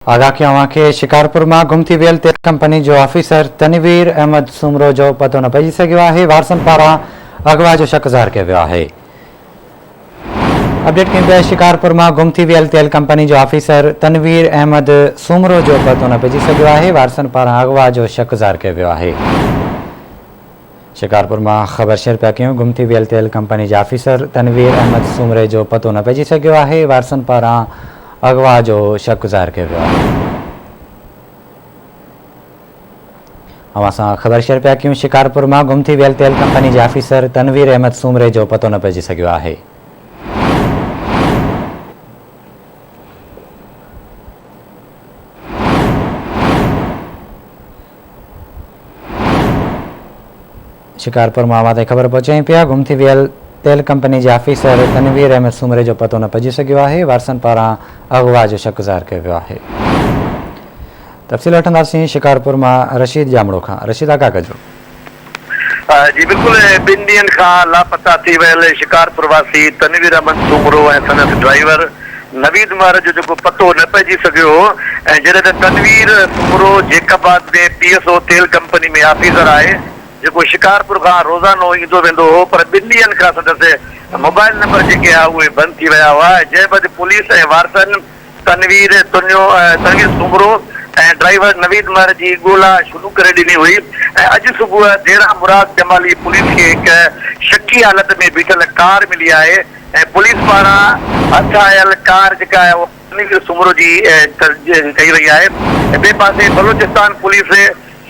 आगाह कयां कि शिकारपुर में गुम थी वियल तेल कंपनी जो ऑफिसर तनवीर अहमद सुमरो जो पतो न पइजी सघियो आहे। वारसन पारां अगवा जो शक ज़ाहिर कयो वियो आहे। अपडेट कयूं पिया शिकारपुर में गुम थी वियल तेल कंपनी जो ऑफिसर तनवीर अहमद सुमरो जो पतो न पइजी सघियो आहे। वारसन पारां अगवा जो शक ज़ाहिर कयो वियो आहे। शिकारपुर में ख़बर शेयर पिया कयूं गुम थी वियल तेल कंपनी जे ऑफिसर तनवीर अहमद सुमरे जो पतो न पइजी सघियो आहे। वारसन पारां अगवा जो शक ज़ाहिर कयो वियो आहे। असां ख़बर शेयर पिया कयूं शिकारपुर में गुम थी वियल तेल कंपनी जे ऑफिसर तनवीर अहमद सुमरे जो पतो न पइजी सघियो आहे। शिकारपुर में आवाज़ ख़बर पहुचाई पिया गुम थी वियल तेल कंपनी जे ऑफिसर तनवीर अहमद सुमरे जो पतो न पइजी सघियो आहे। वारसन पारां अगवा जो शक ज़ाहिर कयो वियो आहे। तफ़सील वठंदासीं शिकारपुर में रशीद जामड़ो खां। रशीद आगा कजो। जी बिल्कुल, 2 ॾींहंनि खां लापता थी वियल शिकारपुर वासी तनवीर अहमद सुमरो ऐं संदसि ड्राइवर नवीद उमर जो जेको पतो न पइजी सघियो ऐं जॾहिं त तनवीर सुमरो जैकाबाद में PSO तेल कंपनी में ऑफिसर आहे जेको शिकारपुर खां रोज़ानो ईंदो वेंदो हो, पर 2 ॾींहंनि खां संदसि मोबाइल नंबर जेके आहे उहे बंदि थी विया हुआ। जंहिं बदि पुलिस ऐं वारसन तनवीर सुमरो ऐं ड्राइवर नवीद उमर जी ॻोल्हा शुरू करे ॾिनी हुई ऐं अॼु सुबुह देरा मुराद जमाली पुलिस खे हिकु शकी हालत में बीठल कार मिली आहे ऐं पुलिस पारां हथ आयल कार जेका आहे उहा तनवीर सुमरो जी कई वई आहे। ऐं ॿिए पासे बलोचिस्तान पुलिस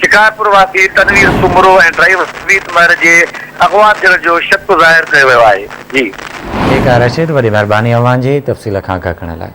शिकारपुर वासी तनवीर सुमरो ऐं ड्राइवर नवीद उमर जे अगवा थियण जो शक ज़ाहिर कयो वियो आहे। जी ठीकु आहे रशीद, वॾी महिरबानी अव्हां जी तफ़सील खां कखण लाइ।